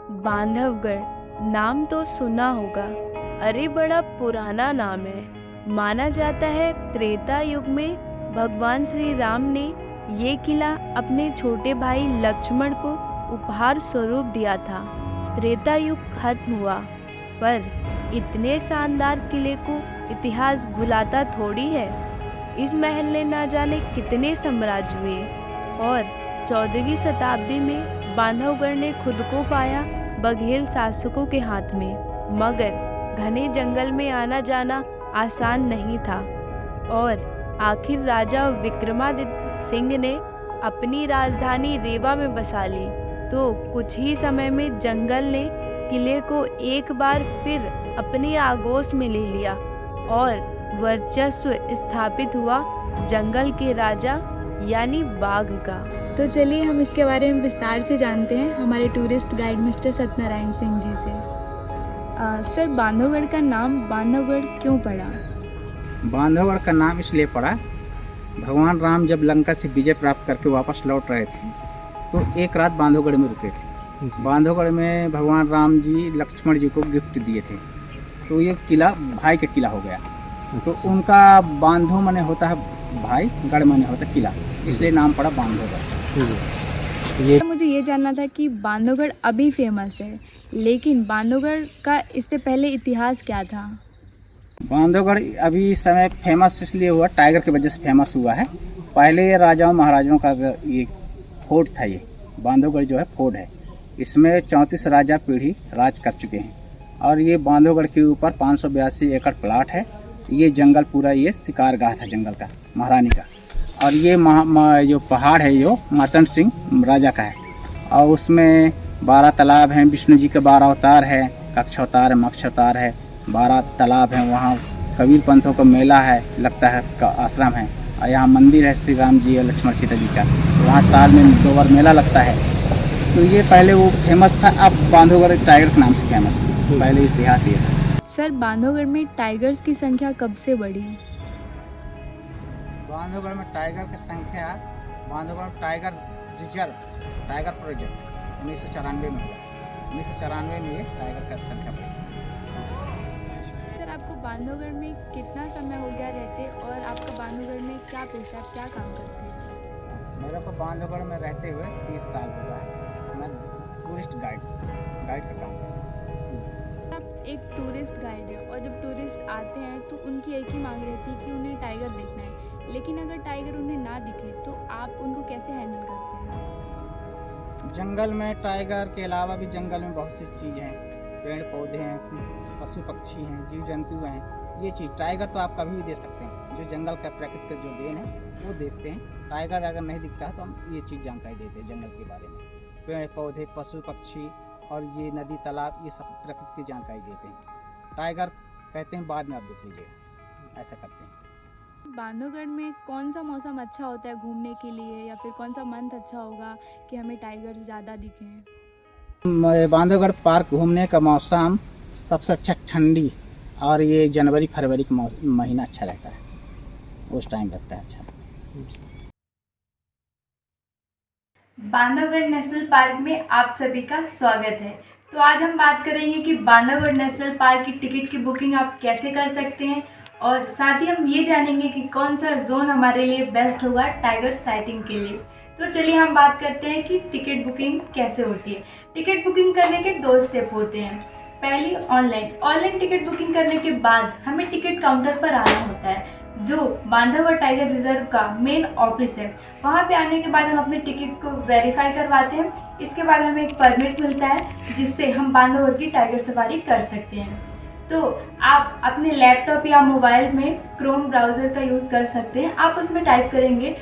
बांधवगढ़ नाम तो सुना होगा। अरे बड़ा पुराना नाम है। माना जाता है त्रेता युग में भगवान श्री राम ने ये किला अपने छोटे भाई लक्ष्मण को उपहार स्वरूप दिया था। त्रेता युग खत्म हुआ, पर इतने शानदार किले को इतिहास भुलाता थोड़ी है। इस महल ने ना जाने कितने साम्राज्य हुए और 14वीं शताब्दी में बांधवगढ़ ने खुद को पाया बघेल शासकों के हाथ में। मगर घने जंगल में आना जाना आसान नहीं था और आखिर राजा विक्रमादित्य सिंह ने अपनी राजधानी रेवा में बसा ली। तो कुछ ही समय में जंगल ने किले को एक बार फिर अपनी आगोश में ले लिया और वर्चस्व स्थापित हुआ जंगल के राजा यानी बाघ का। तो चलिए हम इसके बारे में विस्तार से जानते हैं हमारे tourist guide mister Satyanarayan Singh ji से। सर, बांधवगढ़ का नाम बांधवगढ़ क्यों पड़ा? बांधवगढ़ का नाम इसलिए पड़ा, भगवान राम जब लंका से विजय प्राप्त करके वापस लौट रहे थे तो एक रात बांधवगढ़ में रुके थे। बांधवगढ़ में भगवान राम जी लक्ष्मण जी को गिफ्ट दिए थे, तो ये किला भाई का किला हो गया। तो उनका बांधव माने होता है भाई, गढ़ माने होता है किला, इसलिए नाम पड़ा बांधवगढ़। मुझे ये जानना था कि बांधवगढ़ अभी फेमस है, लेकिन बांधवगढ़ का इससे पहले इतिहास क्या था? बांधवगढ़ अभी इस समय फेमस इसलिए हुआ, टाइगर की वजह से फेमस हुआ है। पहले ये राजाओं महाराजाओं का ये फोर्ट था। ये बांधवगढ़ जो है फोर्ट है, इसमें 34 राजा पीढ़ी राज कर चुके हैं। और ये बांधवगढ़ के ऊपर 582 एकड़ प्लाट है। ये जंगल पूरा ये शिकारगाह था जंगल का, महारानी का। और ये जो पहाड़ है यो मार्तंड सिंह राजा का है। और उसमें 12 तालाब हैं, विष्णु जी के 12 अवतार है, कक्ष अवतार है, मक्ष अवतार है, 12 तालाब हैं। वहाँ कबीर पंथों का मेला है लगता है, का आश्रम है। और यहाँ मंदिर है श्री राम जी और लक्ष्मण सीता जी का, वहाँ साल में 2 बार मेला लगता है। तो ये पहले वो फेमस था, अब बांधवगढ़ टाइगर के नाम से फेमस है। पहले इतिहास ये था। सर, बांधवगढ़ में टाइगर्स की संख्या कब से बढ़ी? बांधवगढ़ में टाइगर की संख्या, Bandhavgarh tiger reserve, tiger project 1994 में हुआ। 1994 में ये टाइगर की संख्या बढ़ी। सर, आपको बांधवगढ़ में कितना समय हो गया रहते और आपका बांधवगढ़ में क्या पेशा, क्या काम करते हैं? मेरे को बांधवगढ़ में रहते हुए 30 साल हो गया है। मैं टूरिस्ट गाइड का काम करता हूँ। आप एक टूरिस्ट गाइड है और जब टूरिस्ट आते हैं तो उनकी एक ही मांग रहती है कि उन्हें टाइगर देखना है, लेकिन अगर टाइगर उन्हें ना दिखे तो आप उनको कैसे हैंडल करते हैं? जंगल में टाइगर के अलावा भी जंगल में बहुत सी चीज़ें हैं, पेड़ पौधे हैं, पशु पक्षी हैं, जीव जंतु हैं। ये चीज़ टाइगर तो आप कभी भी देख सकते हैं। जो जंगल का प्रकृति का जो देन है वो देखते हैं। टाइगर अगर नहीं दिखता है तो हम ये चीज़ जानकारी देते हैं जंगल के बारे में। पेड़ पौधे, पशु पक्षी और ये नदी तालाब, ये सब प्रकृति की जानकारी देते हैं। टाइगर कहते हैं बाद में आप देख लीजिएगा, ऐसा करते हैं। बांधवगढ़ में कौन सा मौसम अच्छा होता है घूमने के लिए, या फिर कौन सा मंथ अच्छा होगा कि हमें टाइगर ज़्यादा दिखें? बांधवगढ़ पार्क घूमने का मौसम सबसे अच्छा ठंडी, और ये जनवरी फरवरी का महीना अच्छा रहता है, उस टाइम लगता है अच्छा। बांधवगढ़ नेशनल पार्क में आप सभी का स्वागत है। तो आज हम बात करेंगे कि बांधवगढ़ नेशनल पार्क की टिकट की बुकिंग आप कैसे कर सकते हैं, और साथ ही हम ये जानेंगे कि कौन सा जोन हमारे लिए बेस्ट होगा टाइगर साइटिंग के लिए। तो चलिए हम बात करते हैं कि टिकट बुकिंग कैसे होती है। टिकट बुकिंग करने के 2 स्टेप होते हैं। पहली ऑनलाइन टिकट बुकिंग करने के बाद हमें टिकट काउंटर पर आना होता है, जो बांधवगढ़ टाइगर रिजर्व का मेन ऑफिस है। वहाँ पे आने के बाद हम अपने टिकट को वेरीफाई करवाते हैं। इसके बाद हमें एक परमिट मिलता है, जिससे हम बांधवगढ़ की टाइगर सफारी कर सकते हैं। तो आप अपने लैपटॉप या मोबाइल में क्रोम ब्राउज़र का यूज़ कर सकते हैं। आप उसमें टाइप करेंगे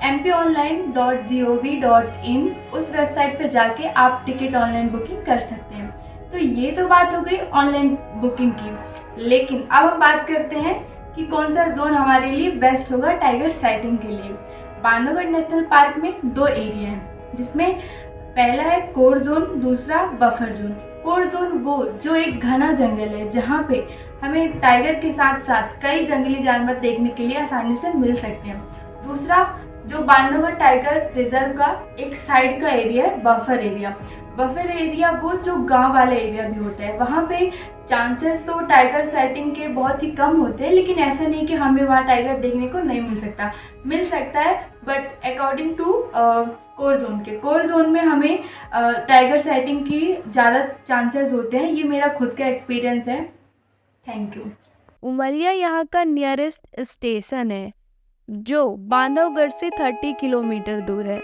mponline.gov.in, उस वेबसाइट पर जाके आप टिकट ऑनलाइन बुकिंग कर सकते हैं। तो ये तो बात हो गई ऑनलाइन बुकिंग की, लेकिन अब हम बात करते हैं कि कौन सा जोन हमारे लिए बेस्ट होगा टाइगर साइटिंग के लिए। बांधवगढ़ नेशनल पार्क में 2 एरिया हैं, जिसमें पहला है कोर जोन, दूसरा बफर जोन। कोर जोन वो जो एक घना जंगल है, जहाँ पे हमें टाइगर के साथ साथ कई जंगली जानवर देखने के लिए आसानी से मिल सकते हैं। दूसरा जो बांधवगढ़ टाइगर रिजर्व का एक साइड का एरिया है, बफर एरिया। बफर एरिया वो जो गांव वाला एरिया भी होता है, वहाँ पे चांसेस तो टाइगर साइटिंग के बहुत ही कम होते हैं, लेकिन ऐसा नहीं कि हमें वहाँ टाइगर देखने को नहीं मिल सकता है। But according to core zone में हमें टाइगर साइटिंग की ज़्यादा चांसेस होते हैं। ये मेरा खुद का एक्सपीरियंस है। Thank you. उमरिया यहाँ का नियरेस्ट स्टेशन है जो बांधवगढ़ से 30 किलोमीटर दूर है।